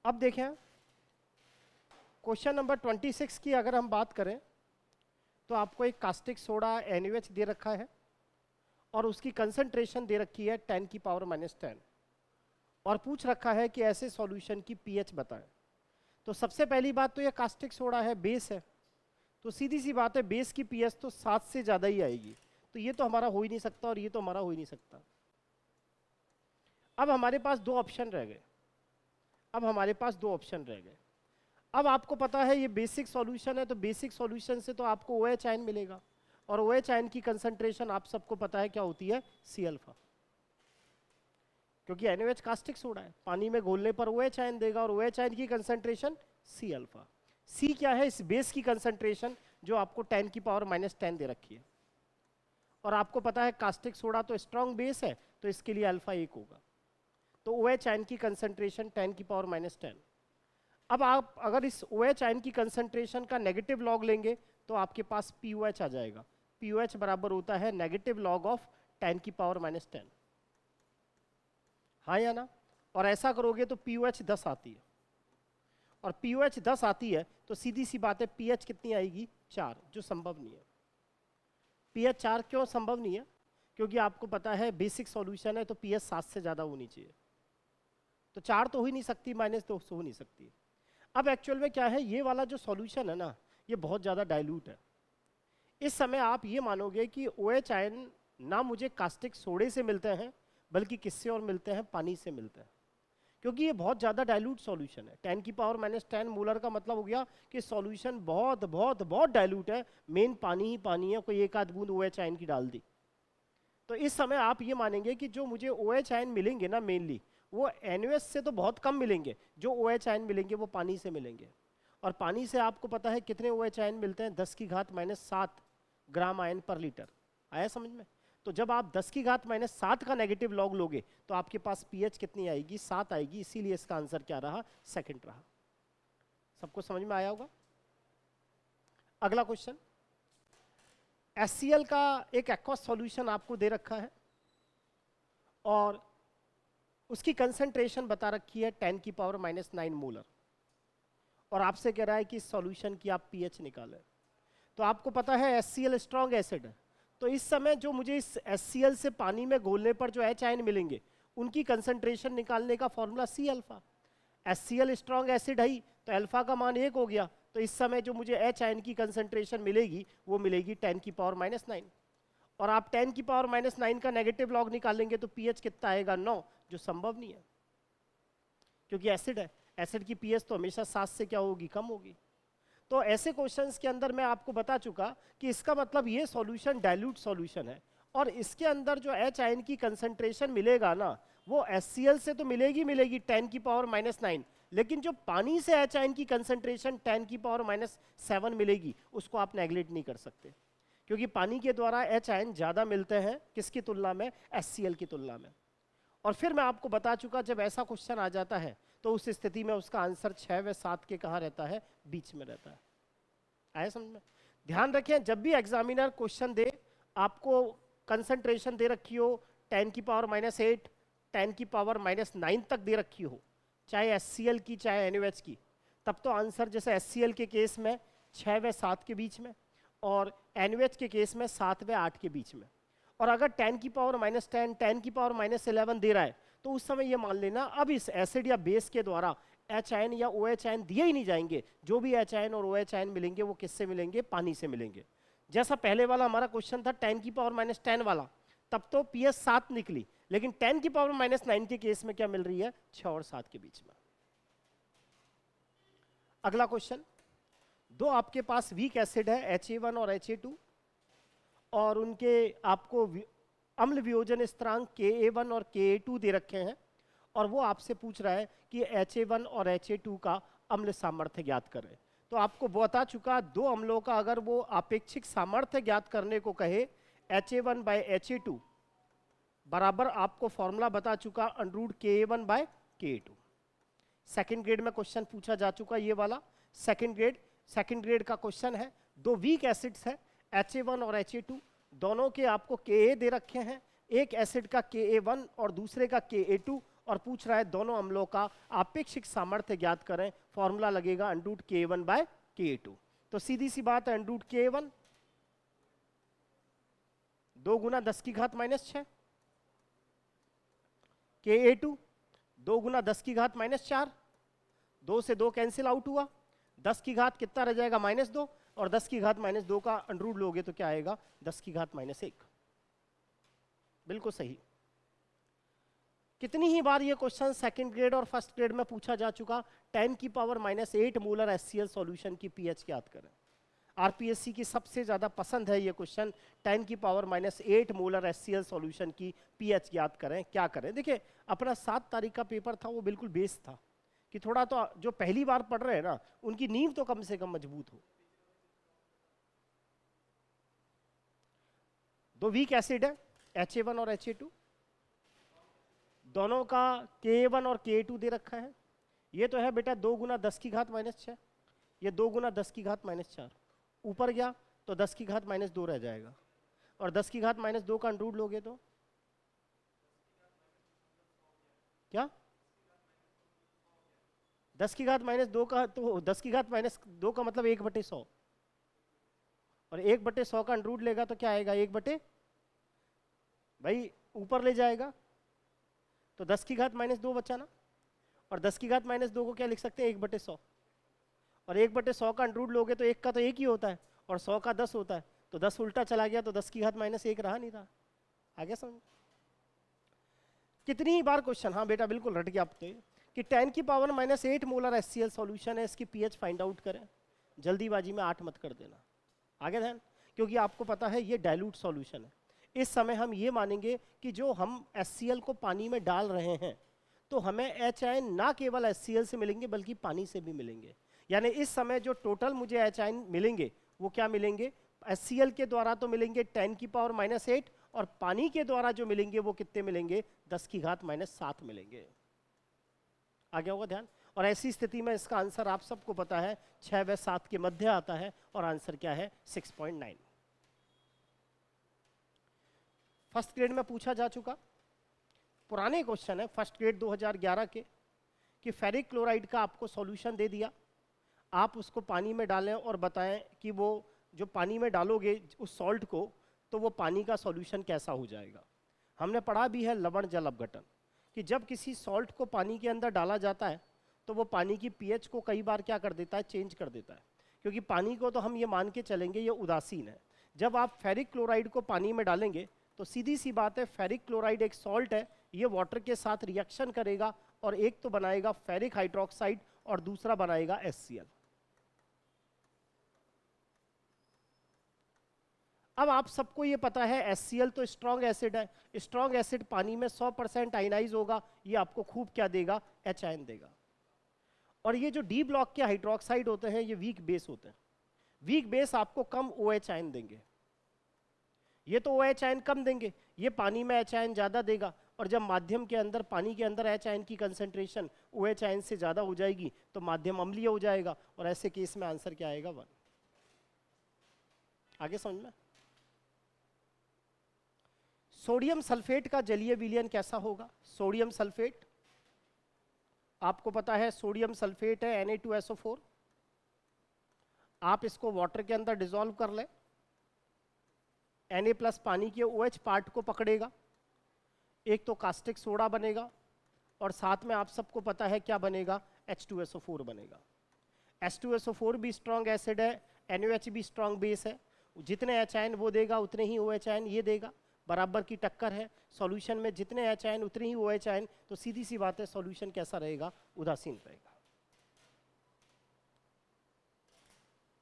अब देखें question number 26 की अगर हम बात करें तो आपको एक कास्टिक सोडा NaOH दे रखा है और उसकी कंसंट्रेशन दे रखी है 10 की पावर -10 और पूछ रखा है कि ऐसे सॉल्यूशन की pH बताएं। तो सबसे पहली बात तो ये कास्टिक सोडा है, बेस है, तो सीधी सी बात है बेस की pH तो 7 से ज़्यादा ही आएगी, तो ये तो हमारा हो ही नहीं सकता और ये तो हमारा हो ही नहीं सकता। अब हमारे पास दो ऑप्शन रह गए, अब आपको पता है ये बेसिक सॉल्यूशन है, तो बेसिक सॉल्यूशन से तो आपको OH आयन मिलेगा और OH आयन की कंसंट्रेशन आप सबको पता है क्या होती है, C अल्फा, क्योंकि NaOH कास्टिक सोडा है, पानी में घोलने पर OH आयन देगा और OH आयन की कंसंट्रेशन C अल्फा। C क्या है, इस बेस की कंसंट्रेशन जो आपको 10 की पावर -10 दे रखी है और आपको पता है कास्टिक सोडा तो स्ट्रॉन्ग बेस है, तो इसके लिए अल्फा 1 होगा, तो OH आयन की कंसंट्रेशन 10 की पावर -10। अब आप अगर इस OH आयन की कंसंट्रेशन का नेगेटिव लॉग लेंगे तो आपके पास POH आ जाएगा, POH बराबर होता है नेगेटिव लॉग ऑफ 10 की पावर -10, हाँ या ना। और ऐसा करोगे तो POH 10 आती है और POH 10 आती है तो सीधी सी बात है pH कितनी आएगी, 4, जो संभव नहीं है। pH 4 क्यों संभव नहीं है, क्योंकि आपको पता है बेसिक सॉल्यूशन है तो pH 7 से ज़्यादा होनी चाहिए, तो 4 तो हो ही नहीं सकती, -2 हो नहीं सकती। अब एक्चुअल में क्या है, ये वाला जो सॉल्यूशन है ना, ये बहुत ज़्यादा डाइल्यूट है। इस समय आप ये मानोगे कि OH आयन ना मुझे कास्टिक सोडे से मिलते हैं बल्कि किससे और मिलते हैं, पानी से मिलते हैं, क्योंकि ये बहुत ज़्यादा डाइल्यूट सॉल्यूशन है। 10 की पावर -10 मोलर का मतलब हो गया कि सॉल्यूशन बहुत बहुत बहुत डाइल्यूट है, मेन पानी ही पानी है, कोई एक आध बूंद OH आयन की डाल दी। तो इस समय आप ये मानेंगे कि जो मुझे OH आयन मिलेंगे ना मेनली, वो NaOH से तो बहुत कम मिलेंगे, जो OH आयन मिलेंगे वो पानी से मिलेंगे। और पानी से आपको पता है कितने OH आयन मिलते हैं, 10 की घात -7 ग्राम आयन पर लीटर। आया समझ में? तो जब आप 10 की घात -7 का नेगेटिव लॉग लोगे तो आपके पास pH कितनी आएगी, 7 आएगी, इसीलिए इसका आंसर क्या रहा, सेकंड रहा। सबको समझ में आया होगा। अगला क्वेश्चन, HCl का एक एक्वस सॉल्यूशन आपको दे रखा है और उसकी कंसंट्रेशन बता रखी है 10 की पावर -9 मोलर और आपसे कह रहा है कि इस सॉल्यूशन की आप pH निकालें। तो आपको पता है HCl स्ट्रॉन्ग एसिड है, तो इस समय जो मुझे इस HCl से पानी में घोलने पर जो H आयन मिलेंगे उनकी कंसंट्रेशन निकालने का formula C alpha. HCl strong acid है तो अल्फा का मान 1 हो गया, तो इस समय जो मुझे H आयन की कंसंट्रेशन मिलेगी वो मिलेगी 10 की पावर -9 और आप 10 की पावर -9 का नेगेटिव लॉग निकालेंगे तो pH कितना आएगा, 9, जो संभव नहीं है क्योंकि एसिड है, एसिड की pH तो हमेशा 7 से क्या होगी, कम होगी। तो ऐसे क्वेश्चंस के अंदर मैं आपको बता चुका कि इसका मतलब ये सॉल्यूशन डाइल्यूट सॉल्यूशन है और इसके अंदर जो H आयन की कंसंट्रेशन मिलेगा ना वो HCl से तो मिलेगी 10 की पावर -9, लेकिन जो पानी से H आयन की कंसंट्रेशन 10 की पावर -7 मिलेगी उसको आप नेगलेक्ट नहीं कर सकते, क्योंकि पानी के द्वारा H आयन ज़्यादा मिलते हैं किसकी तुलना में, HCl की तुलना में। और फिर मैं आपको बता चुका जब ऐसा क्वेश्चन आ जाता है तो उस स्थिति में उसका आंसर 6 व 7 के कहाँ रहता है, बीच में रहता है। आया समझ में? ध्यान रखें जब भी एग्जामिनर क्वेश्चन दे, आपको कंसंट्रेशन दे रखी हो 10 की पावर -8, 10 की पावर -9 तक दे रखी हो, चाहे HCl की चाहे NaOH की, तब तो आंसर जैसे HCl के केस में 6 व 7 के बीच में और NaOH के केस में 7 व 8 के बीच में। और अगर 10 की पावर -10, 10 की पावर -11 दे रहा है तो उस समय ये मान लेना अब इस एसिड या बेस के द्वारा H आयन या OH आयन दिए ही नहीं जाएंगे, जो भी H आयन और OH आयन मिलेंगे वो किससे मिलेंगे, पानी से मिलेंगे। जैसा पहले वाला हमारा क्वेश्चन था 10 की पावर -10 वाला, तब तो pH 7 निकली, लेकिन 10 की पावर -9 के केस में क्या मिल रही है, 6 और 7 के बीच में। अगला क्वेश्चन, दो आपके पास वीक एसिड है Ha1 और Ha2 और उनके आपको अम्ल वियोजन स्थिरांक Ka1 और Ka2 दे रखे हैं और वो आपसे पूछ रहा है कि Ha1 और Ha2 का अम्ल सामर्थ्य ज्ञात करें। तो आपको बता चुका दो अम्लों का अगर वो आपेक्षिक सामर्थ्य ज्ञात करने को कहे Ha1 बाय Ha2 बराबर आपको फॉर्मूला बता चुका √Ka1 by Ka2। Second grade में क्वेश्चन पूछा जा चुका ये वाला, सेकंड ग्रेड का क्वेश्चन है। दो वीक एसिड्स है Ha1 और Ha2, दोनों के आपको Ka दे रखे हैं, एक एसिड का Ka1 और दूसरे का Ka2 और पूछ रहा है दोनों अम्लों का आपेक्षिक सामर्थ्य ज्ञात करें, फॉर्मूला लगेगा अंडरूट Ka1 बाय Ka2। तो सीधी सी बात है, अंडरूट Ka1 2 गुना 10 की घात -6, Ka2 2 गुना 10 की घात -4, 2 से 2 कैंसिल आउट हुआ, 10 की घात कितना रह जाएगा -2, और 10 की घात -2 का अंडरूट लोगे तो क्या आएगा 10 की घात -1। बिल्कुल सही। कितनी ही बार ये क्वेश्चन सेकंड ग्रेड और फर्स्ट ग्रेड में पूछा जा चुका, 10 की पावर -8 मोलर HCl सॉल्यूशन की पीएच ज्ञात करें। आरपीएससी की सबसे ज्यादा पसंद है ये क्वेश्चन, 10 की पावर -8 मोलर HCl सॉल्यूशन की पीएच ज्ञात करें। क्या करें, देखिए अपना 7 तारीख का पेपर था वो बिल्कुल बेस था कि थोड़ा तो जो पहली बार पढ़ रहे हैं ना उनकी नींव तो कम से कम मजबूत हो। 2 वीक एसिड है Ha1 और Ha2, दोनों का Ka1 और Ka2 दे रखा है। ये तो है बेटा 2 गुना 10 की घात -6, ये 2 गुना 10 की घात -4, ऊपर गया तो 10 की घात -2 रह जाएगा, और 10 की घात -2 का अंडरूट लोगे तो क्या 10 की घात -2 का, तो 10 की घात -2 का मतलब 1/100, और 1/100 का अंडरूट लेगा तो क्या आएगा 1/, भाई ऊपर ले जाएगा तो 10 की घात -2 बचा ना, और 10 की घात -2 को क्या लिख सकते हैं 1/100, और 1/100 का अंडरूट लोगे तो 1 का तो 1 ही होता है और 100 का 10 होता है, तो 10 उल्टा चला गया तो 10 की घात -1 रहा नहीं रहा। आगे समझ कितनी ही बार क्वेश्चन, हाँ बेटा बिल्कुल रट गया आप तो, कि 10 की पावर -8 मोलर HCl सॉल्यूशन है, इसकी पीएच फाइंड आउट करें। जल्दीबाजी में 8 मत कर देना, आगे ध्यान, क्योंकि आपको पता है ये डाइल्यूट सॉल्यूशन है। इस समय हम ये मानेंगे कि जो हम HCl को पानी में डाल रहे हैं तो हमें H आयन ना केवल HCl से मिलेंगे बल्कि पानी से भी मिलेंगे। यानी इस समय जो टोटल मुझे H आयन मिलेंगे वो क्या मिलेंगे, HCl के द्वारा तो मिलेंगे 10 की पावर -8, और पानी के द्वारा जो मिलेंगे वो कितने मिलेंगे 10 की घात -7 मिलेंगे। आ गया होगा ध्यान। और ऐसी स्थिति में इसका आंसर आप सबको पता है 6 व 7 के मध्य आता है, और आंसर क्या है 6.9। फर्स्ट ग्रेड में पूछा जा चुका पुराने क्वेश्चन है फर्स्ट ग्रेड 2011 के, कि फेरिक क्लोराइड का आपको सॉल्यूशन दे दिया, आप उसको पानी में डालें और बताएं कि वो जो पानी में डालोगे उस सॉल्ट को तो वो पानी का सॉल्यूशन कैसा हो जाएगा। हमने पढ़ा भी है लवण जल अपघटन, कि जब किसी सॉल्ट को पानी के अंदर डाला जाता है तो वो पानी की पीएच को कई बार क्या कर देता है, चेंज कर देता है, क्योंकि पानी को तो हम ये मान के चलेंगे ये उदासीन है। जब आप फेरिक क्लोराइड को पानी में डालेंगे तो सीधी सी बात है, फेरिक क्लोराइड एक सॉल्ट है, ये वाटर के साथ रिएक्शन करेगा और एक तो बनाएगा फेरिक हाइड्रोक्साइड और दूसरा बनाएगा HCl। अब आप सबको ये पता है HCl तो स्ट्रॉन्ग एसिड है, स्ट्रॉन्ग एसिड पानी में 100% आयनाइज होगा, ये आपको खूब क्या देगा, H आयन देगा। और ये जो डी ब्लॉक के हाइड्रोक्साइड होते हैं ये वीक बेस होते हैं, वीक बेस आपको कम OH आयन देंगे, ये तो OH आयन कम देंगे, ये पानी में H आयन ज्यादा देगा, और जब माध्यम के अंदर पानी के अंदर H आयन की कंसंट्रेशन OH आयन से ज्यादा हो जाएगी तो माध्यम अम्लीय हो जाएगा, और ऐसे केस में आंसर क्या आएगा 1। आगे समझ में। सोडियम सल्फेट का जलीय विलयन कैसा होगा, सोडियम सल्फेट आपको पता है सोडियम सल्फेट है Na2SO4, आप इसको वाटर के अंदर डिसॉल्व कर लें, Na+ पानी के OH पार्ट को पकड़ेगा, एक तो कास्टिक सोडा बनेगा और साथ में आप सबको पता है क्या बनेगा, H2SO4 बनेगा। H2SO4 भी स्ट्रॉन्ग एसिड है, NaOH भी स्ट्रॉन्ग बेस है, जितने H आयन वो देगा उतने ही OH आयन ये देगा, बराबर की टक्कर है। सॉल्यूशन में जितने H आयन उतने ही OH आयन, तो सीधी सी बात है सॉल्यूशन कैसा रहेगा, उदासीन रहेगा।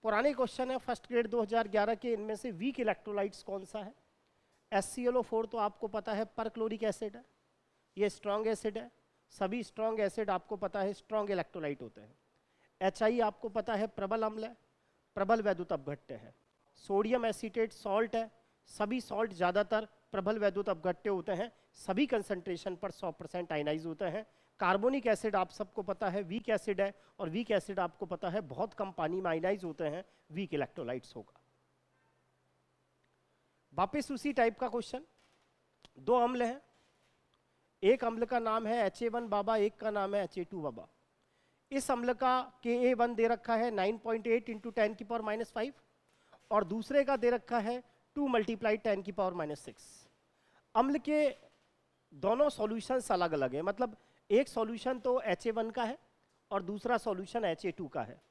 पुराने क्वेश्चन है फर्स्ट ग्रेड 2011 के, इनमें से वीक इलेक्ट्रोलाइट्स कौन सा है। HClO4 तो आपको पता है परक्लोरिक एसिड है, ये स्ट्रॉन्ग एसिड है, सभी स्ट्रॉन्ग एसिड आपको पता है स्ट्रॉन्ग इलेक्ट्रोलाइट होते हैं। HI आपको पता है प्रबल अम्ल है, प्रबल वैद्युत अपघट्य है। सोडियम एसीटेट सॉल्ट है, सभी सॉल्ट ज़्यादातर प्रबल वैद्युत अपघट्य होते हैं, सभी कंसंट्रेशन पर 100% आयनाइज होते हैं। कार्बोनिक एसिड आप सबको पता है वीक एसिड है, और वीक एसिड आपको पता है बहुत कम पानी में आयनाइज होते हैं, वीक इलेक्ट्रोलाइट्स होगा। वापिस उसी टाइप का क्वेश्चन, 2 अम्ल हैं, एक अम्ल का नाम है Ha1 बाबा, एक का नाम है Ha2 बाबा। इस अम्ल का Ka1 दे रखा है 9.8 इंटू 10⁻⁵ और दूसरे का दे रखा है 2 × 10⁻⁶। अम्ल के दोनों सॉल्यूशंस अलग अलग हैं, मतलब एक सॉल्यूशन तो Ha1 का है और दूसरा सॉल्यूशन Ha2 का है।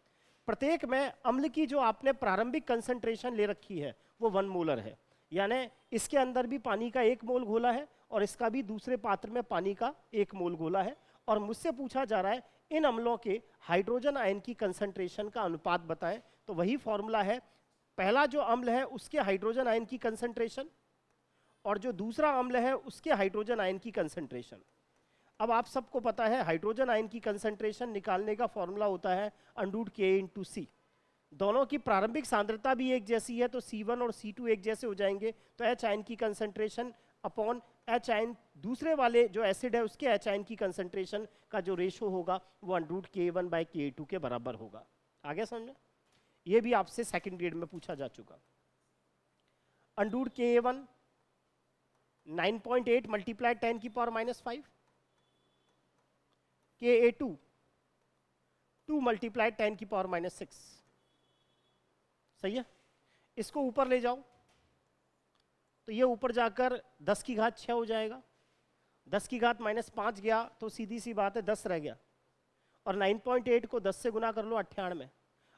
प्रत्येक में अम्ल की जो आपने प्रारंभिक कंसंट्रेशन ले रखी है वो 1 मोलर है, यानी इसके अंदर भी पानी का 1 मोल घोला है और इसका भी दूसरे पात्र में पानी का 1 मोल घोला है। और मुझसे पूछा जा रहा है इन अम्लों के हाइड्रोजन आयन की कंसंट्रेशन का अनुपात बताएं। तो वही फॉर्मूला है, पहला जो अम्ल है उसके हाइड्रोजन आयन की कंसंट्रेशन और जो दूसरा अम्ल है उसके हाइड्रोजन आयन की कंसंट्रेशन। अब आप सबको पता है हाइड्रोजन आयन की कंसंट्रेशन निकालने का फॉर्मूला होता है √K/C। दोनों की प्रारंभिक सांद्रता भी एक जैसी है तो C1 और C2 एक जैसे हो जाएंगे, तो H आयन की कंसंट्रेशन अपॉन H आयन दूसरे वाले जो एसिड है उसके H आयन की कंसंट्रेशन का जो रेशो होगा वो √K1/Ka2 के बराबर होगा। आगे समझे? ये भी आपसे सेकंड ग्रेड में पूछा जा चुका। √Ka1 9.8 × 10⁻⁵, Ka2 2 × 10⁻⁶। सही है? इसको ऊपर ले जाओ तो ये ऊपर जाकर 10⁻⁶ हो जाएगा। 10⁻⁻5 गया तो सीधी सी बात है 10 रह गया, और 9.8 को 10 से गुना कर लो 98।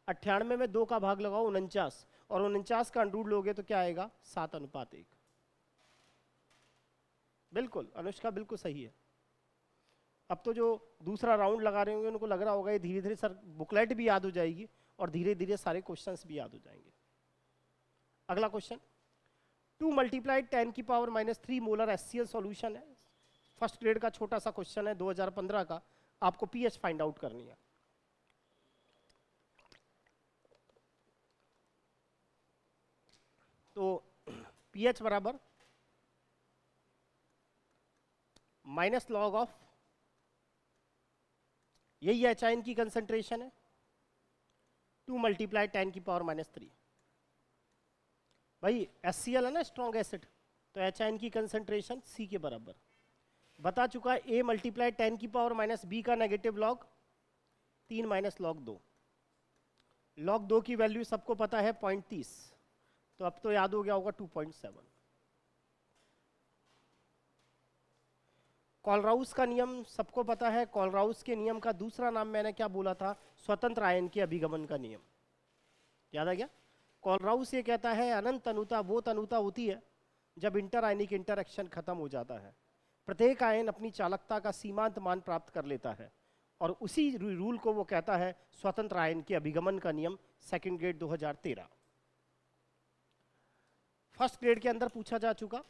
98 में 2 का भाग लगाओ 49, और 49 का अंडूर लोगे तो क्या आएगा 7:1। बिल्कुल अनुष्का, बिल्कुल सही है। अब तो जो दूसरा राउंड लगा रहे होंगे उनको लग रहा होगा ये धीरे धीरे सर बुकलेट भी याद हो जाएगी और धीरे धीरे सारे क्वेश्चंस भी याद हो जाएंगे। अगला क्वेश्चन, 2 × 10⁻³ मोलर HCl सॉल्यूशन है। फर्स्ट ग्रेड का छोटा सा क्वेश्चन है 2015 का, आपको पीएच फाइंड आउट करनी है। तो पीएच बराबर -log ऑफ, यही H आयन की कंसंट्रेशन है 2 × 10⁻³ भाई HCl है ना स्ट्रॉन्ग एसिड, तो H आयन की कंसंट्रेशन C के बराबर। बता चुका है A × 10⁻⁻B का नेगेटिव लॉग 3 - log 2। log 2 की वैल्यू सबको पता है 0.30, तो अब तो याद हो गया होगा 2.7। कॉलराउस का नियम सबको पता है। कॉलराउस के नियम का दूसरा नाम मैंने क्या बोला था? स्वतंत्र आयन के अभिगमन का नियम। याद आ गया? कॉलराउस ये कहता है अनंत तनुता वो तनुता होती है जब इंटर आयनिक इंटरेक्शन खत्म हो जाता है, प्रत्येक आयन अपनी चालकता का सीमांत मान प्राप्त कर लेता है, और उसी रूल को वो कहता है स्वतंत्र आयन के अभिगमन का नियम। Second grade 2013। फर्स्ट ग्रेड के अंदर पूछा जा चुका,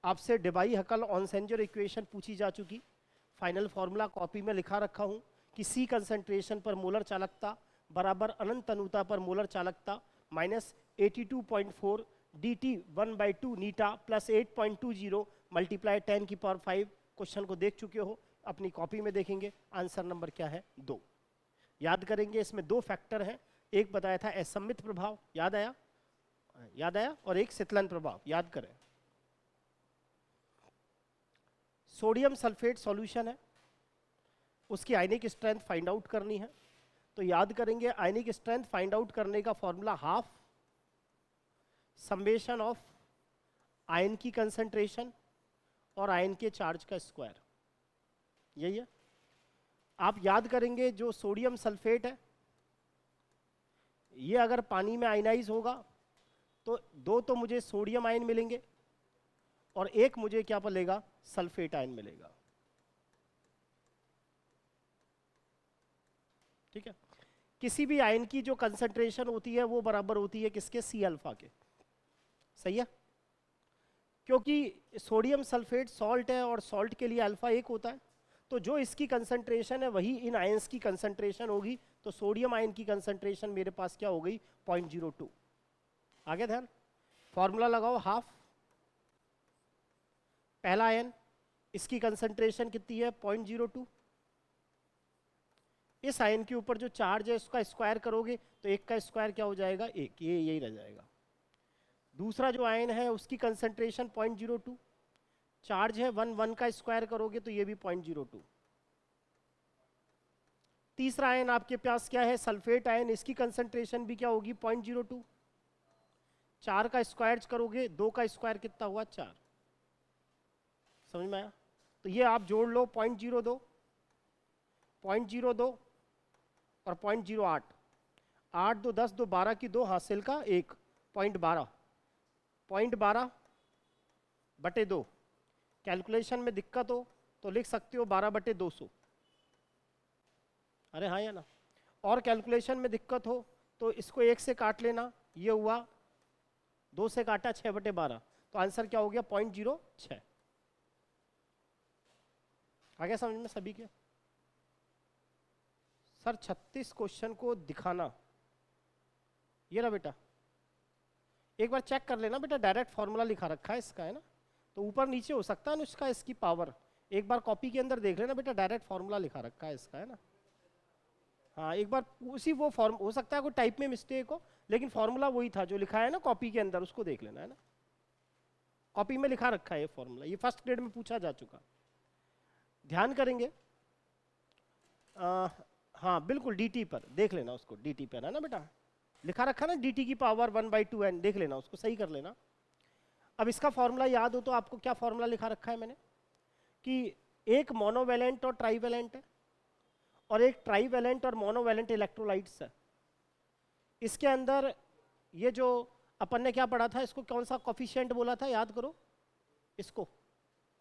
आपसे डिबाई हकल ऑनसेंजर इक्वेशन पूछी जा चुकी। फाइनल फॉर्मूला कॉपी में लिखा रखा हूं कि C कंसंट्रेशन पर मोलर चालकता बराबर अनंत तनुता पर मोलर चालकता माइनस 82.4 dt 1/2 नीटा प्लस 8.20 मल्टीप्लाई 10⁵। क्वेश्चन को देख चुके हो, अपनी कॉपी में देखेंगे। आंसर नंबर क्या है? 2। याद करेंगे इसमें 2 फैक्टर हैं, एक बताया था असम्मित प्रभाव, याद आया? याद आया? और एक शीतलन प्रभाव, याद करें। सोडियम सल्फेट सॉल्यूशन है, उसकी आयनिक स्ट्रेंथ फाइंड आउट करनी है। तो याद करेंगे आयनिक स्ट्रेंथ फाइंड आउट करने का formula half summation of ion की कंसंट्रेशन और आयन के चार्ज का स्क्वायर, यही है। आप याद करेंगे जो सोडियम सल्फेट है ये अगर पानी में आयनाइज होगा तो 2 तो मुझे सोडियम आयन मिलेंगे और 1 मुझे क्या मिलेगा? सल्फेट आयन मिलेगा। ठीक है? किसी भी आयन की जो कंसंट्रेशन होती है वो बराबर होती है किसके? C के। सही है? क्योंकि सोडियम सल्फेट सॉल्ट है और सॉल्ट के लिए अल्फा 1 होता है, तो जो इसकी कंसंट्रेशन है वही इन आयंस की कंसंट्रेशन होगी। तो सोडियम आयन की कंसंट्रेशन मेरे पास क्या हो गई? 0.02। आगे ध्यान, फॉर्मूला लगाओ हाफ, पहला आयन इसकी कंसंट्रेशन कितनी है? 0.02। इस आयन के ऊपर जो चार्ज है उसका स्क्वायर करोगे तो 1 का स्क्वायर क्या हो जाएगा? 1, ये यही रह जाएगा। दूसरा जो आयन है उसकी कंसंट्रेशन 0.02, चार्ज है 1 का स्क्वायर करोगे तो ये भी 0.02। तीसरा आयन आपके पास क्या है, सल्फेट आयन, इसकी कंसंट्रेशन भी क्या होगी 0.02। 4 का स्क्वायर करोगे, 2 का स्क्वायर कितना हुआ 4। समझ में आया? तो ये आप जोड़ लो 0.02, 0.02 और 0.08। 8 2 10 2 12 की 2 हासिल का 1, 0.12, 0.12 बटे 2। कैलकुलेशन में दिक्कत हो तो लिख सकते हो 12 बटे 200। अरे हाँ या ना? और कैलकुलेशन में दिक्कत हो तो इसको 1 से काट लेना, ये हुआ 2 से काटा 6 बटे 12, तो आंसर क्या हो गया 0.06। आ गया समझ में सभी के? सर 36 क्वेश्चन को दिखाना, ये रहा बेटा, एक बार चेक कर लेना बेटा, डायरेक्ट फॉर्मूला लिखा रखा है इसका, है ना? तो ऊपर नीचे हो सकता है ना इसका, इसकी पावर एक बार कॉपी के अंदर देख लेना बेटा, डायरेक्ट फॉर्मूला लिखा रखा है इसका, है ना? हाँ एक बार उसी वो फॉर्म, हो सकता है कोई टाइप में मिस्टेक हो, लेकिन फॉर्मूला वही था जो लिखा है ना कॉपी के अंदर, उसको देख लेना, है ना? कॉपी में लिखा रखा है ये फॉर्मूला, ये फर्स्ट ग्रेड में पूछा जा चुका। ध्यान करेंगे हाँ बिल्कुल, dt पर देख लेना उसको, dt पर है ना बेटा, लिखा रखा ना dt की पावर 1/2n, देख लेना उसको, सही कर लेना। अब इसका फॉर्मूला याद हो तो आपको क्या फॉर्मूला लिखा रखा है मैंने, कि एक मोनोवैलेंट और ट्राईवैलेंट है, और एक ट्राईवैलेंट और मोनोवैलेंट इलेक्ट्रोलाइट्स है। इसके अंदर ये जो अपन ने क्या पढ़ा था, इसको कौन सा कॉफिशिएंट बोला था याद करो, इसको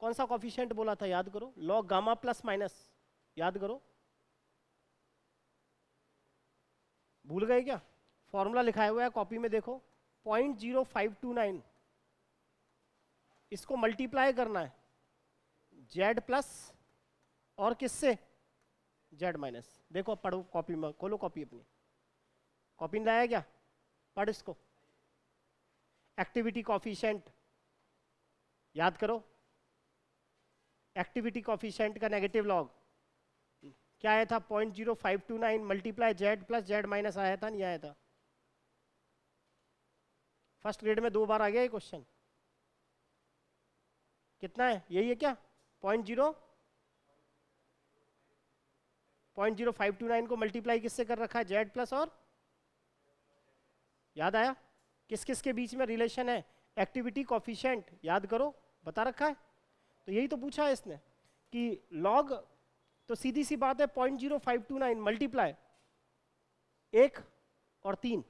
कौन सा कॉफिशिएंट बोला था याद करो, लॉग गामा प्लस माइनस, याद करो, भूल गए क्या? फॉर्मूला लिखाया हुआ है कॉपी में देखो, 0.0529, इसको मल्टीप्लाई करना है z प्लस और किससे, z माइनस। देखो पढ़ो कॉपी में, खोलो कॉपी अपनी, कॉपी में लाया क्या, पढ़ इसको। एक्टिविटी कॉफिशिएंट याद करो, एक्टिविटी कॉफिशिएंट का नेगेटिव लॉग क्या आया था, 0.0529 multiply z plus z minus आया था, नहीं आया था? फर्स्ट ग्रेड में 2 बार आ गया ये क्वेश्चन। कितना है, यही है क्या, 0.0529 को मल्टीप्लाई किससे कर रखा है, z प्लस, और याद आया किस किस के बीच में रिलेशन है, एक्टिविटी कॉफिशिएंट याद करो, बता रखा है। तो यही तो पूछा है इसने कि लॉग, तो सीधी सी बात है 0.0529 मल्टीप्लाई 1 और 3,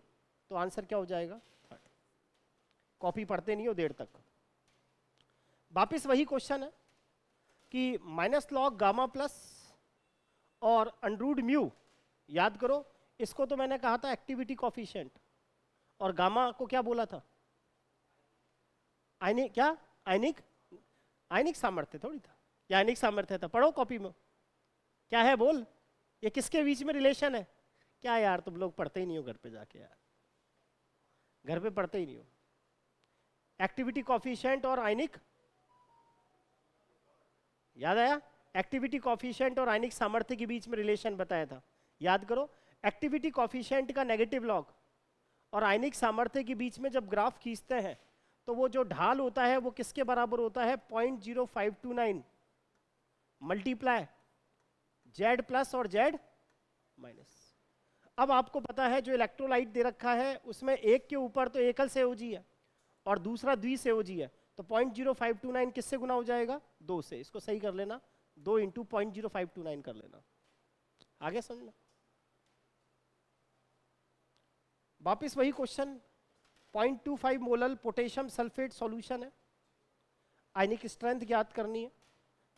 तो आंसर क्या हो जाएगा, कॉपी पढ़ते नहीं हो देर तक। वापिस वही क्वेश्चन है कि माइनस लॉग गामा प्लस और अंडरूट म्यू, याद करो इसको तो मैंने कहा था एक्टिविटी कॉफिशिएंट, और गामा को क्या बोला था, आयनिक, क्या आयनिक, आयनिक सामर्थ्य थोड़ी था, या आयनिक सामर्थ्य था, पढ़ो कॉपी में क्या है, बोल ये किसके बीच में रिलेशन है। क्या यार तुम लोग पढ़ते ही नहीं हो घर पे जाके, यार घर पे पढ़ते ही नहीं हो। एक्टिविटी कॉफिशिएंट और आयनिक, याद आया, एक्टिविटी कॉफिशिएंट और आयनिक सामर्थ्य के बीच में रिलेशन बताया था, याद करो। एक्टिविटी कॉफिशिएंट का नेगेटिव लॉग और आयनिक सामर्थ्य के बीच में जब ग्राफ खींचते हैं तो वो जो ढाल होता है वो किसके बराबर होता है, 0.0529 मल्टीप्लाई z प्लस और z माइनस। अब आपको पता है जो इलेक्ट्रोलाइट दे रखा है उसमें एक के ऊपर तो एकल संयोजी है और दूसरा द्विसंयोजी है, तो 0.0529 किससे गुना हो जाएगा, 2 से। इसको सही कर लेना, 2 इंटू 0.0529 कर लेना, आगे समझना। वापिस वही question, 0.25 molal potassium sulphate solution है, आयनिक स्ट्रेंथ ज्ञात करनी है।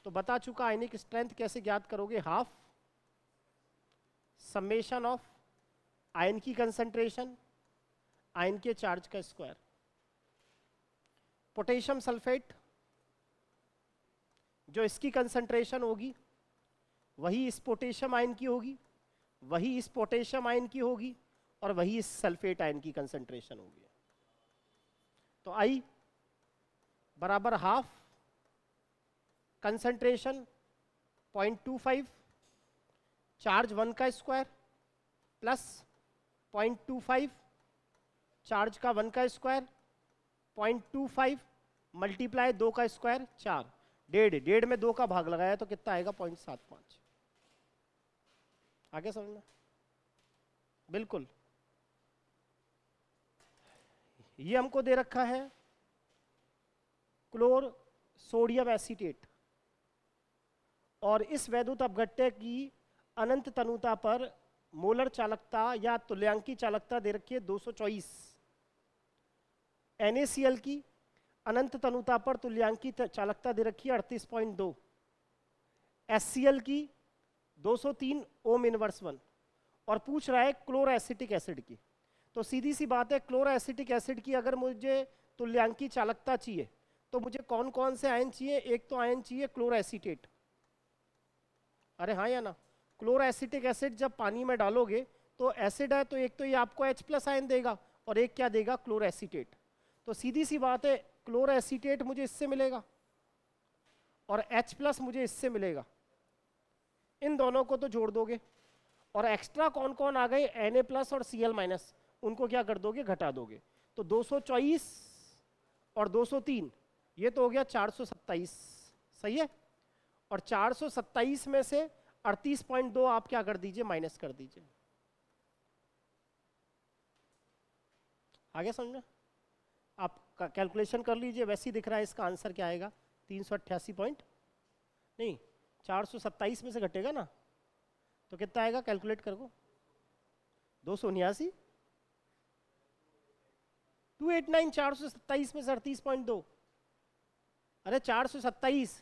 तो बता चुका आयनिक स्ट्रेंथ कैसे ज्ञात करोगे, हाफ समेशन ऑफ आयन की कंसंट्रेशन आयन के चार्ज का स्क्वायर। पोटेशियम सल्फेट जो इसकी कंसंट्रेशन होगी वही इस पोटेशियम आयन की होगी, वही इस पोटेशियम आयन की होगी, और वही इस सल्फेट आयन की कंसंट्रेशन होगी। तो आई बराबर हाफ कंसंट्रेशन 0.25 चार्ज 1 का स्क्वायर प्लस 0.25 चार्ज का 1 का स्क्वायर 0.25 मल्टीप्लाई 2 का स्क्वायर 4। डेढ़ में 2 का भाग लगाया तो कितना आएगा 0.75। आगे समझना बिल्कुल। ये हमको दे रखा है क्लोर सोडियम एसीटेट, और इस वैद्युत अपघट्य की अनंत तनुता पर मोलर चालकता या तुल्यांकी चालकता दे रखी है 224। NaCl की अनंत तनुता पर तुल्यांकी चालकता दे रखी है 38.2। HCl की 203 ओम इनवर्स 1, और पूछ रहा है क्लोरो एसिटिक एसिड की। तो सीधी सी बात है, क्लोरो एसिटिक एसिड की अगर मुझे तुल्यांकी चालकता चाहिए तो मुझे कौन कौन से आयन चाहिए? एक तो आयन चाहिए क्लोरो एसीटेट, अरे हाँ या ना। क्लोरो एसिटिक एसिड जब पानी में डालोगे तो एसिड है, तो एक तो ये आपको H+ आयन देगा और एक क्या देगा? Chloro acetate. तो सीधी सी बात है, क्लोरो एसीटेट मुझे इससे मिलेगा और H+ मुझे इससे मिलेगा, इन दोनों को तो जोड़ दोगे, और एक्स्ट्रा कौन कौन आ गए? Na+ और Cl-, उनको क्या कर दोगे? घटा दोगे। तो 224 और 203 ये तो हो गया 427, सही है। और 427 में से 38.2 आप क्या कर दीजिए? माइनस कर दीजिए। आगे समझना, आप कैलकुलेशन कर लीजिए, वैसे ही दिख रहा है इसका आंसर क्या आएगा? 388 नहीं 427 में से घटेगा ना तो कितना आएगा? कैलकुलेट करो। 279 289 427 में से 38.2, अरे 427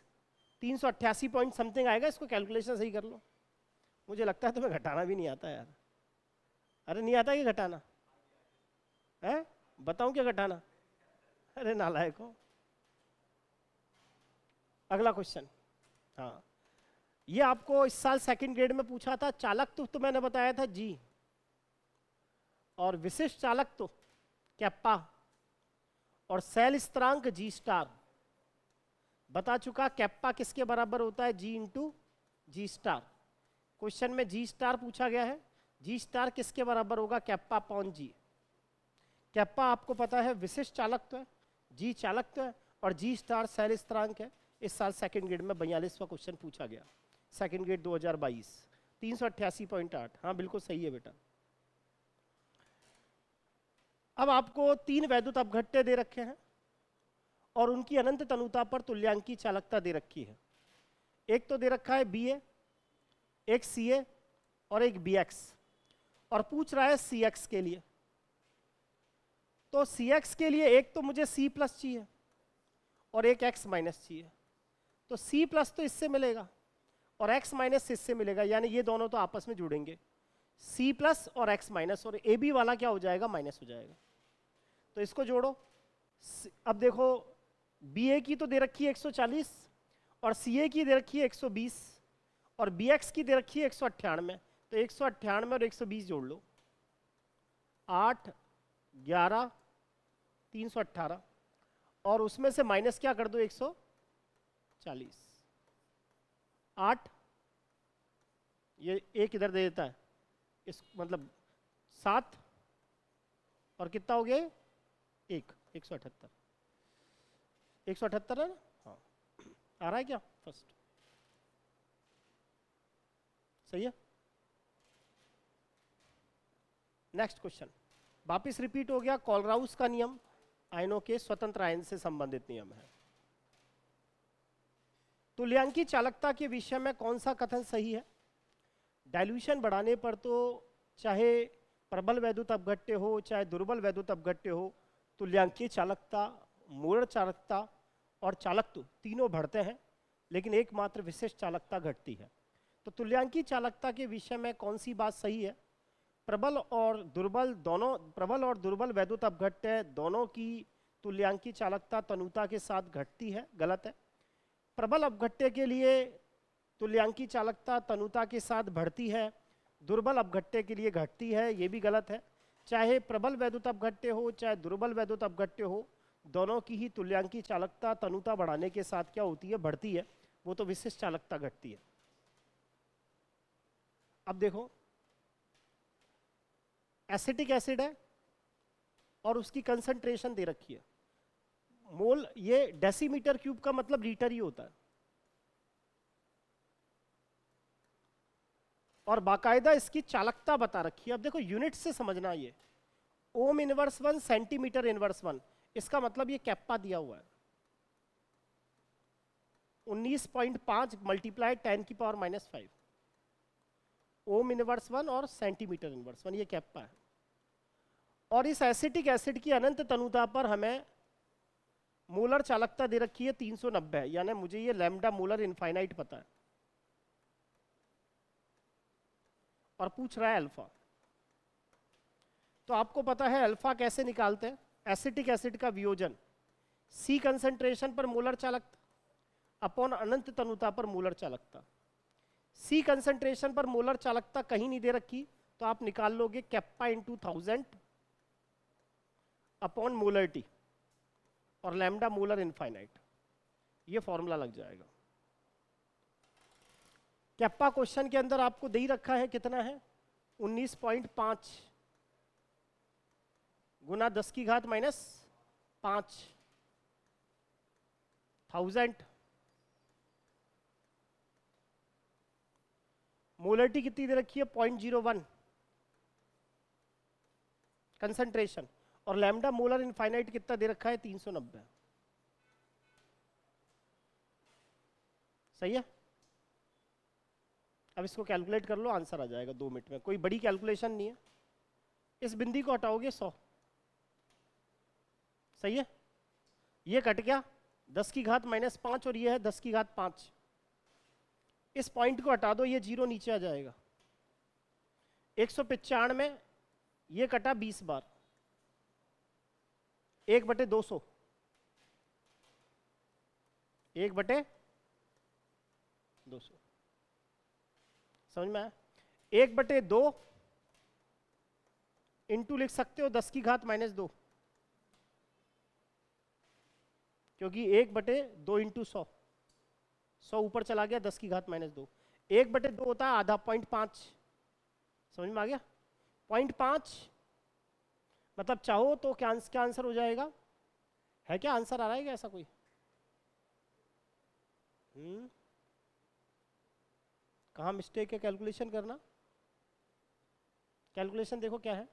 388 पॉइंट समथिंग आएगा। इसको कैलकुलेशन सही कर लो। मुझे लगता है तुम्हें घटाना भी नहीं आता यार। अरे नहीं आता कि घटाना है? बताऊं क्या घटाना? अरे नालायक हो। अगला क्वेश्चन, हाँ ये आपको इस साल सेकंड ग्रेड में पूछा था। चालक तो मैंने बताया था जी, और विशिष्ट चालक तो कैप्पा, और सेल स्थिरांक G*। बता चुका कैप्पा किसके बराबर होता है? G*G*। क्वेश्चन में G* पूछा गया है। G* किसके बराबर होगा? Kappa upon G। कैप्पा आपको पता है विशिष्ट चालक तो है, G चालक तो है, और G* सेल स्थिरांक है। इस साल सेकंड ग्रेड में 42वां क्वेश्चन पूछा गया, सेकंड ग्रेड 2022, 388.8। हाँ बिल्कुल सही है बेटा। अब आपको 3 वैद्युत अपघट्य दे रखे हैं और उनकी अनंत तनुता पर तुल्यांकी चालकता दे रखी है। एक तो दे रखा है Ba, एक Ca और एक Bx, और पूछ रहा है Cx के लिए। तो Cx के लिए एक तो मुझे C+ चाहिए और एक X- चाहिए। तो C+ तो इससे मिलेगा और X- इससे मिलेगा, यानी ये दोनों तो आपस में जुड़ेंगे। C+ और X-, और AB वाला क्या हो जाएगा? माइनस हो जाएगा। तो इसको जोड़ो। अब देखो Ba की तो दे रखी है 140 और Ca की दे रखी है 120 और Bx की दे रखी है 198। तो 198 और 120 जोड़ लो, 8 11 318, और उसमें से माइनस क्या कर दो? 140। 8 ये एक इधर दे देता है, इस मतलब 7, और कितना हो गया? 178। 178 है ना? हाँ आ रहा है क्या? फर्स्ट सही है। नेक्स्ट क्वेश्चन वापिस रिपीट हो गया। कोलराउस का नियम आयनों के स्वतंत्र आयन से संबंधित नियम है। तुल्यांकी चालकता के विषय में कौन सा कथन सही है? डाइल्यूशन बढ़ाने पर तो चाहे प्रबल वैद्युत अपघट्य हो चाहे दुर्बल वैद्युत अपघट्य हो, तुल्यांकी चालकता, मोलर चालकता और चालकत्व तीनों बढ़ते हैं, लेकिन एकमात्र विशिष्ट चालकता घटती है। तो तुल्यांकी चालकता के विषय में कौन सी बात सही है? प्रबल और दुर्बल वैद्युत अपघट्य दोनों की तुल्यांकी चालकता तनुता के साथ घटती है, गलत है। प्रबल अपघट्य के लिए तुल्यांकी चालकता तनुता के साथ बढ़ती है, दुर्बल अपघट्य के लिए घटती है, ये भी गलत है। चाहे प्रबल वैद्युत अपघट्य हो चाहे दुर्बल वैद्युत अपघट्य हो, दोनों की ही तुल्यांकी चालकता तनुता बढ़ाने के साथ क्या होती है? बढ़ती है, वो तो विशिष्ट चालकता घटती है। अब देखो एसिटिक एसिड है और उसकी कंसंट्रेशन दे रखी है मोल, ये डेसीमीटर क्यूब का मतलब लीटर ही होता है। और बाकायदा इसकी चालकता बता रखी है। अब देखो यूनिट से समझना, ये ओम इनवर्स 1 सेंटीमीटर इनवर्स 1, इसका मतलब ये कैप्पा दिया हुआ है 19.5 मल्टीप्लाई 10 की पावर -5, ओम इनवर्स 1 और सेंटीमीटर इनवर्स 1, ये कैप्पा है। और इस एसिटिक एसिड की अनंत तनुता पर हमें मोलर चालकता दे रखी है 390, यानी मुझे ये लैम्डा मोलर इनफाइनाइट पता है, और पूछ रहा है अल्फा। तो आपको पता है अल्फा कैसे निकालते हैं, एसिटिक एसिड का वियोजन C कंसंट्रेशन पर मोलर चालकता अपॉन अनंत तनुता पर मोलर चालकता। C कंसंट्रेशन पर मोलर चालकता कहीं नहीं दे रखी, तो आप निकाल लोगे kappa into 1000 upon molar T और लैम्डा मोलर इनफाइनाइट, ये फॉर्मूला लग जाएगा। कैप्पा क्वेश्चन के अंदर आपको दे ही रखा है, कितना है 19.5 गुना 10 की घात -5 1000। मोलरिटी कितनी दे रखी है 0.01 कंसंट्रेशन, और लैम्डा मोलर इनफाइनाइट कितना दे रखा है 390। सही है। अब इसको कैलकुलेट कर लो, आंसर आ जाएगा 2 मिनट में, कोई बड़ी कैलकुलेशन नहीं है। इस बिंदी को हटाओगे 100, सही है। ये कट गया 10 की घात -5 और ये है 10 की घात 5। इस पॉइंट को हटा दो, ये 0 नीचे आ जाएगा। 195 में ये कटा 20 बार, 1/200, 1/200, समझ में आया। 1/2 इंटू लिख सकते हो 10 की घात -2, क्योंकि 1/2 इंटू 100, 100 ऊपर चला गया 10 की घात -2, 1/2 होता है आधा 0.5, समझ में आ गया। 0.5 मतलब चाहो तो क्या आंसर हो जाएगा, है क्या आंसर आ रहा है क्या ऐसा कोई? कहाँ मिस्टेक है कैलकुलेशन करना, कैलकुलेशन देखो क्या है,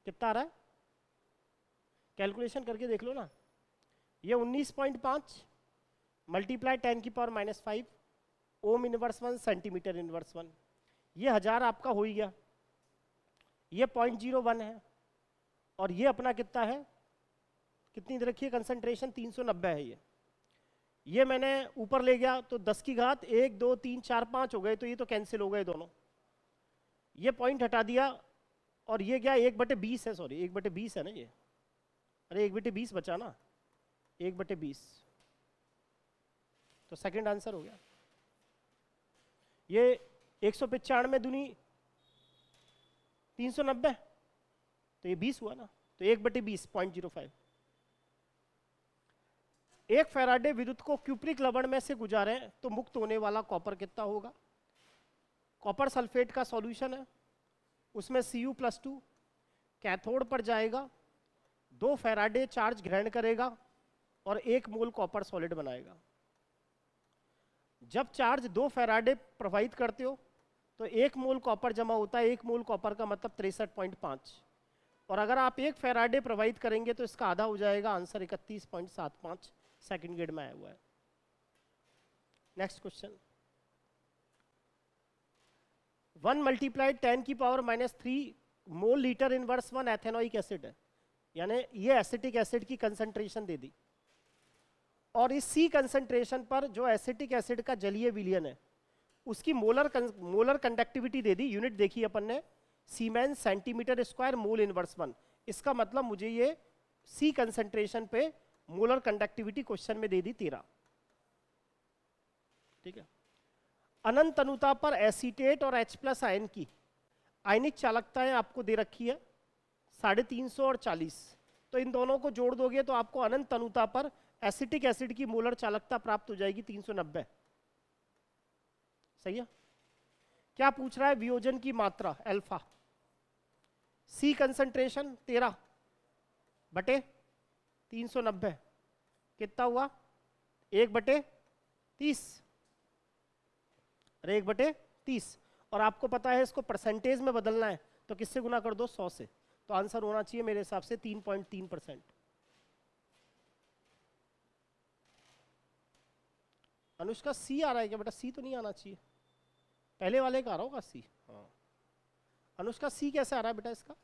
कितना आ रहा है, कैलकुलेशन करके देख लो ना। ये 19.5 मल्टीप्लाई 10 की power -5 ohm inverse 1 centimetre inverse 1, ये 1000 आपका हो ही गया। ये 0.01 है, और ये अपना कितना है, कितनी दे रखी है कंसंट्रेशन 390 है। ये मैंने ऊपर ले गया तो 10 की घात 1 2 3 4 5 हो गए, तो ये तो कैंसिल हो गए दोनों। ये पॉइंट हटा दिया, और ये क्या 1/20 है, सॉरी 1/20 है ना ये, अरे 1/20 बचा ना, 1/20, तो सेकंड आंसर हो गया। ये 195 दूनी 390, तो ये 20 हुआ ना, तो 1/20 0.05। एक फैराडे विद्युत को क्यूप्रिक लवण में से गुजारें तो मुक्त होने वाला कॉपर कितना होगा। कॉपर सल्फेट का सॉल्यूशन है, उसमें Cu+2 कैथोड पर जाएगा, 2 फैराडे चार्ज ग्रहण करेगा और 1 मोल कॉपर सॉलिड बनाएगा। जब चार्ज 2 फैराडे प्रवाहित करते हो तो 1 मोल कॉपर जमा होता है, 1 मोल कॉपर का मतलब 63.5, और अगर आप 1 फैराडे प्रवाहित करेंगे तो इसका आधा हो जाएगा, आंसर 31.75 सेकंड ग्रेड में आया हुआ है। नेक्स्ट क्वेश्चन, 1 मल्टीप्लाइड 10 की power -3 mole litre inverse 1 ethanoic acid है, यानी ये एसिटिक एसिड की कंसंट्रेशन दे दी, और इस C कंसंट्रेशन पर जो एसिटिक एसिड का जलीय विलयन है उसकी मोलर कंडक्टिविटी दे दी। यूनिट देखी अपन ने, siemens centimetre square mole inverse 1, इसका मतलब मुझे ये C कंसंट्रेशन पे मोलर कंडक्टिविटी क्वेश्चन में दे दी 13। ठीक है। अनंत अनुता पर एसीटेट और H+ आयन की आयनिक चालकताएं आपको दे रखी है 350 और 40, तो इन दोनों को जोड़ दोगे तो आपको अनंत अनुता पर एसिटिक एसिड की मोलर चालकता प्राप्त हो जाएगी 390। सही है। क्या पूछ रहा है, वियोजन की मात्रा अल्फा, C कंसंट्रेशन 13/390 कितना हुआ 1/30, अरे 1/30, और आपको पता है इसको परसेंटेज में बदलना है तो किससे गुना कर दो, 100 से। तो आंसर होना चाहिए मेरे हिसाब से 3.3%। अनुष्का सी आ रहा है क्या बेटा? सी तो नहीं आना चाहिए, पहले वाले का आ रहा होगा सी। हाँ अनुष्का सी कैसे आ रहा है बेटा इसका?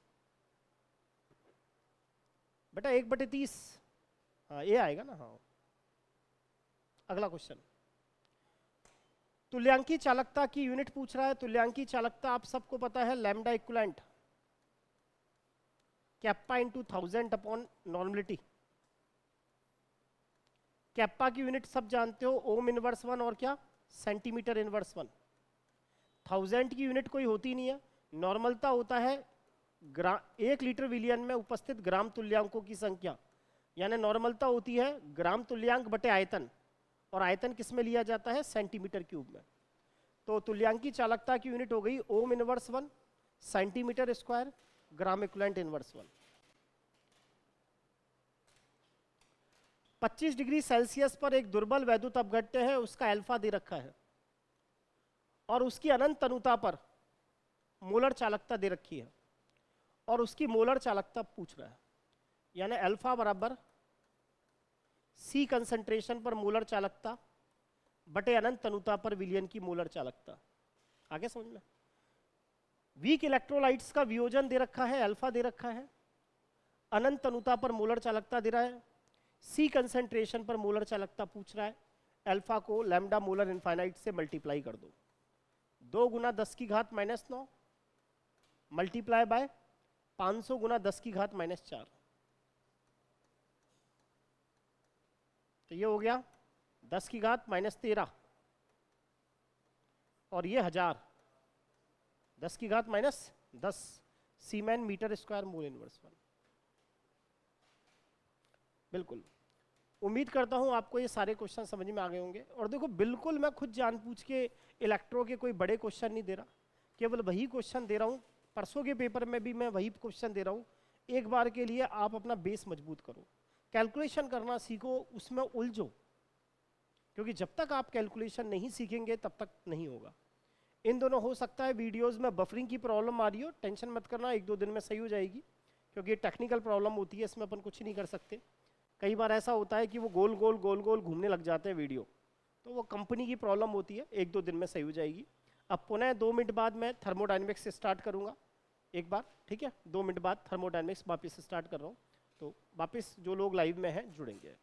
बेटा 1/30। हाँ ये आएगा ना। हाँ अगला क्वेश्चन, तुल्यांकी चालकता की यूनिट पूछ रहा है। तुल्यांकी चालकता आप सबको पता है lambda equivalent kappa into 1000 upon normality. Kappa की यूनिट सब जानते हो, ओम इनवर्स 1 और क्या, सेंटीमीटर इनवर्स 1। 1000 की यूनिट कोई होती नहीं है, नॉर्मलता होता है 1 लीटर विलियन में उपस्थित ग्राम तुल्यांकों की संख्या, यानी नॉर्मलता होती है ग्राम तुल्यांक बटे आयतन, और आयतन किस में लिया जाता है, सेंटीमीटर क्यूब में। तो तुल्यांकी चालकता की यूनिट हो गई ohm inverse 1 centimetre square gram equivalent inverse 1। 25 degree Celsius पर एक दुर्बल वैद्युत अपघट्य है, उसका अल्फा दे रखा है और उसकी अनंत तनुता पर मोलर चालकता दे रखी है, और उसकी मोलर चालकता पूछ रहा है, यानी अल्फा बराबर सी कंसंट्रेशन पर मोलर चालकता बटे अनंत तनुता पर विलियन की मोलर चालकता। आगे समझ में? वीक इलेक्ट्रोलाइट्स का वियोजन दे रखा है, अल्फा दे रखा है, अनंत तनुता पर मोलर चालकता दे रहा है, सी कंसंट्रेशन पर मोलर चालकता पूछ रहा है। अल्फा को लैम्डा मोलर इनफाइनाइट से मल्टीप्लाई कर दो, 2 गुना 10 की घात -9 मल्टीप्लाई बाय 500 गुना 10 की घात -4, तो ये हो गया 10 की घात -13 और ये 1000 10 की घात -10 सीमेन मीटर स्क्वायर मोल इनवर्स 1। बिल्कुल उम्मीद करता हूं आपको ये सारे क्वेश्चन समझ में आ गए होंगे। और देखो बिल्कुल मैं खुद जान पूछ के इलेक्ट्रो के कोई बड़े क्वेश्चन नहीं दे रहा, केवल वही क्वेश्चन दे रहा हूं। परसों के पेपर में भी मैं वही क्वेश्चन दे रहा हूं। एक बार के लिए आप अपना बेस मजबूत करो, कैलकुलेशन करना सीखो, उसमें उलझो, क्योंकि जब तक आप कैलकुलेशन नहीं सीखेंगे तब तक नहीं होगा। इन दोनों हो सकता है वीडियोस में बफरिंग की प्रॉब्लम आ रही हो, टेंशन मत करना, 1-2 दिन में सही हो जाएगी, क्योंकि टेक्निकल प्रॉब्लम होती है, इसमें अपन कुछ नहीं कर सकते। कई बार ऐसा होता है कि वो गोल गोल घूमने लग जाते हैं वीडियो, तो वो कंपनी की प्रॉब्लम होती है, 1-2 दिन में सही हो जाएगी। अब पुनः 2 मिनट बाद मैं थर्मोडायनेमिक्स से स्टार्ट करूंगा एक बार, ठीक है? 2 मिनट बाद थर्मोडायनेमिक्स वापस से स्टार्ट कर रहा हूँ, तो वापस जो लोग लाइव में हैं जुड़ेंगे।